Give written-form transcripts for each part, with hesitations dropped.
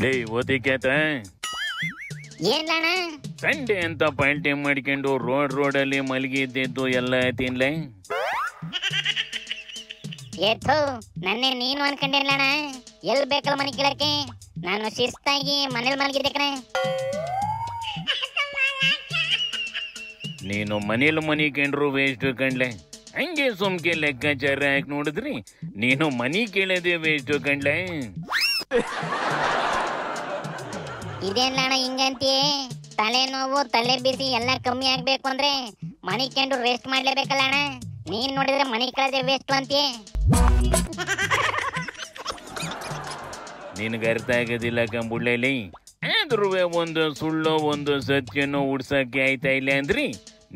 ಲೇ ಓದಿಕ್ಯಾತ ಏನ್ಲಣ್ಣ ಸಂಡೆ ಅಂತ ಪಾಲ್ಟಿ ಮಾಡ್ಕೊಂಡು ರೋಡಲ್ಲಿ ಮಲಗಿದ್ದು ಎಲ್ಲ ತಿನ್ಲೆ. ಏತು ನನ್ನೆ ನೀನು ಅನ್ಕೊಂಡಿರ್ಲಣ್ಣ. ಎಲ್ ಬೇಕಲ್ಲ ಮನೆ ಕೇಳಕ್ಕೆ, ನಾನು ಶಿಸ್ತಾಗಿ ಮನೇಲಿ ಮಲಗಿದ್ದೆ ಕಣ. ನೀನು ಮನೇಲಿ ಮನಿ ಕೇಂಡ್ರು ವೇಸ್ಟ್ ಕಂಡ್ಲೆ. ಹಂಗೆ ಸುಮ್ಕೆ ಲೆಕ್ಕಾಚಾರ ಹಾಕಿ ನೋಡಿದ್ರಿ ನೀನು ಮನಿ ಕೇಳದೆ ವೇಸ್ಟ್ ಕಂಡ್ಲೆ. ಇದೇನಣ್ಣ ಹಿಂಗಂತೀಯೇ? ತಲೆನೋವು ತಲೆ ಬಿಸಿ ಎಲ್ಲ ಕಮ್ಮಿ ಆಗ್ಬೇಕು ಅಂದ್ರೆ ಮನಿ ಕಂಡು ರೆಸ್ಟ್ ಮಾಡ್ಲೇಬೇಕಲ್ಲ ಅಣ್ಣ. ನೀನ್ ನೋಡಿದ್ರೆ ಮನಿ ಕಳೆದೆ ವೇಸ್ಟ್ ಅಂತೀಯೇ. ನಿನಗೆ ಅರ್ಥ ಆಗೋದಿಲ್ಲ ಕಂಬುಳ್ಳಲಿ. ಆದ್ರೂ ಒಂದು ಸುಳ್ಳು ಒಂದು ಸತ್ಯನೋ ಉಡ್ಸಕ್ಕೆ ಆಯ್ತಾ ಇಲ್ಲ ಅಂದ್ರಿ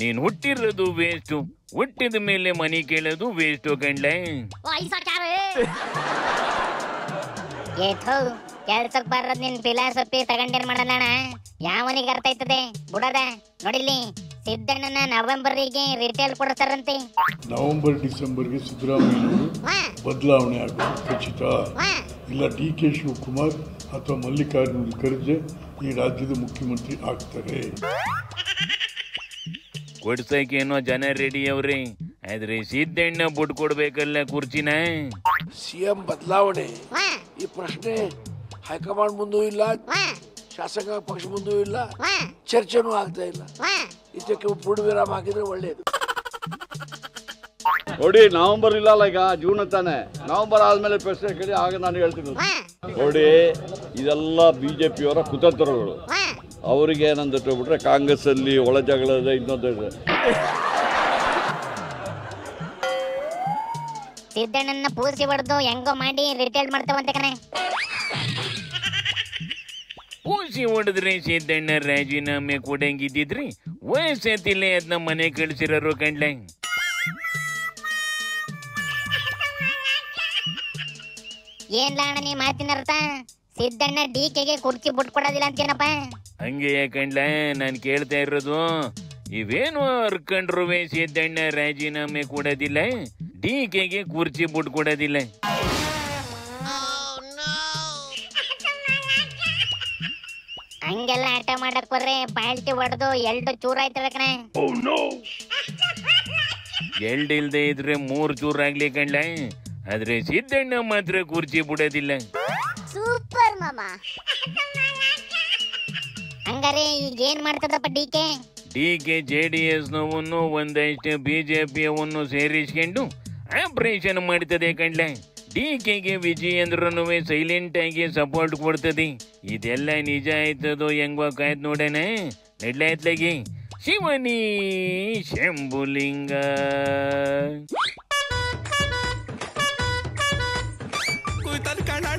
ನೀನ್ ಹುಟ್ಟಿರೋದು ವೇಸ್ಟು. ಹುಟ್ಟಿದ ಮೇಲೆ ಮನಿ ಕೇಳೋದು ವೇಸ್ಟು ಕಂಡ್ಲೆ. ಕೆಲ್ಸಕ್ ಬರೋದ್ ನಿನ್ ಫಿಲಾಸಫಿ ತಗೊಂಡೇನ್ ಮಾಡಲ್ಲಣ್ಣ. ಯಾವನಿಗೆ ಅರ್ಥ ಆಯ್ತದೆ ಬಿಡದ. ನೋಡಿಲ್ಲಿ ಸಿದ್ದಣ್ಣನ ನವೆಂಬರ್ಗೆ ರಿಟೇಲ್ ಕೊಡ್ತಾರಂತೆ. ನವೆಂಬರ್ ಡಿಸೆಂಬರ್ಗೆ ಸಿದ್ದರಾಮಯ್ಯನವರು ಬದಲಾವಣೆ ಆಗೋದು ಖಚಿತ. ಇಲ್ಲ DK ಶಿವಕುಮಾರ್ ಅಥವಾ ಮಲ್ಲಿಕಾರ್ಜುನ ಖರ್ಗೆ ಈ ರಾಜ್ಯದ ಮುಖ್ಯಮಂತ್ರಿ ಆಗ್ತಾರೆ. ಕೊಡ್ಸಕ್ಕೇನೋ ಜನ ರೆಡಿ ಅವ್ರಿ, ಆದ್ರೆ ಸಿದ್ದಣ್ಣ ಬುಡ್ ಕೊಡ್ಬೇಕಲ್ಲ ಕುರ್ಚಿನ. CM ಬದಲಾವಣೆ ಈ ಪ್ರಶ್ನೆ ಹೈಕಮಾಂಡ್ ಮುಂದೂ ಇಲ್ಲ, ಶಾಸಕ ಪಕ್ಷ ಮುಂದೂ ಇಲ್ಲ, ಚರ್ಚೆನೂ ಆಗ್ತಾ ಇಲ್ಲ. ಇದಕ್ಕೆ ಪೂರ್ಣ ವಿರಾಮ ಹಾಕಿದ್ರೆ ಒಳ್ಳೇದು. ನೋಡಿ ನವೆಂಬರ್ ಇಲ್ಲಲ್ಲ, ಈಗ ಜೂನ್ ತಾನೆ. ನವೆಂಬರ್ ಆದ್ಮೇಲೆ ಪ್ರಶ್ನೆ ಕೇಳಿ ಆಗ ನಾನು ಹೇಳ್ತೀನಿ. ನೋಡಿ ಇದೆಲ್ಲ BJPಯವರ ಕುತಂತ್ರಗಳು. ಅವರಿಗೆ ಏನಂತ ಹೇಳ್ಬಿಟ್ರೆ ಕಾಂಗ್ರೆಸ್ ಅಲ್ಲಿ ಒಳ ಜಗಳ ಇನ್ನೊಂದು ಸಿದ್ದಣ್ಣನ ಪೂಸಿ ಹೊಡೆದು ಹೆಂಗೋ ಮಾಡಿ ರಿಟೇಲ್ ಮಾಡ್ತಾವಂತೆ ಕಣೆ. ಪೂಸಿ ಹೊಡೆದ್ರೆ ಸಿದ್ದಣ್ಣ ರಾಜೀನಾಮೆ ಕೊಡಂಗಿದ್ದಿದ್ರಿ ವಯಸ್ಸೆತ್ತಿಲ್ಲ ಅದನ್ನ ಮನೆ ಕಳಿಸಿರೋರು ಕಂಡ್ಲೆ. ಏನ್ಲ ಅಣ್ಣ ನೀ ಮಾತಿನ ಅರ್ಥ? ಸಿದ್ದಣ್ಣ DKಗೆ ಕುರ್ಚಿ ಬಿಟ್ಕೊಡೋದಿಲ್ಲ ಅಂತೇನಪ್ಪ? ಹಂಗೆ ಯಾಕಂಡ್ಲ ನಾನು ಕೇಳ್ತಾ ಇರೋದು. ಇವೇನು ಅರ್ಕೊಂಡ್ರುವೆ ಸಿದ್ದಣ್ಣ ರಾಜೀನಾಮೆ ಕೊಡೋದಿಲ್ಲ, DKಗೆ ಕುರ್ಚಿ ಬಿಟ್ಕೊಡೋದಿಲ್ಲ. ಹಂಗೆಲ್ಲ ಆಟ ಮಾಡಕ್ ಬರ್ರೆ ಪಾಲ್ಟಿ ಹೊಡೆದು ಎರಡು ಚೂರ ಆಯ್ತವೆ ಕಣೆ. ಇಲ್ದೆ ಇದ್ರೆ 3 ಚೂರಾಗ್ಲಿ ಕಂಡ್ಲ, ಆದ್ರೆ ಸಿದ್ದಣ್ಣ ಮಾತ್ರ ಕುರ್ಚಿ ಬಿಡೋದಿಲ್ಲ. ಸೂಪರ್ ಮಾಮ. ಹಂಗಾರೆ ಈಗ ಏನ್ ಮಾಡ್ತದಪ್ಪ DK JDS ನವನ್ನು ಒಂದಷ್ಟು BJPಯನ್ನು ಸೇರಿಸ್ಕೊಂಡು ಆಪರೇಷನ್ ಮಾಡ್ತದೆ ಕಂಡ್ಲ. DKಗೆ ವಿಜಯೇಂದ್ರನು ಸೈಲೆಂಟ್ ಆಗಿ ಸಪೋರ್ಟ್ ಕೊಡ್ತದೆ. ಇದೆಲ್ಲ ನಿಜ ಆಯ್ತದೋ ಹೆಂಗೋ ಕಾಯ್ದು ನೋಡೋಣ. ನಡ್ಲಾಯ್ತಲಾಗಿ ಶಿವನಿ ಶಂಭುಲಿಂಗ. कोई तन काढा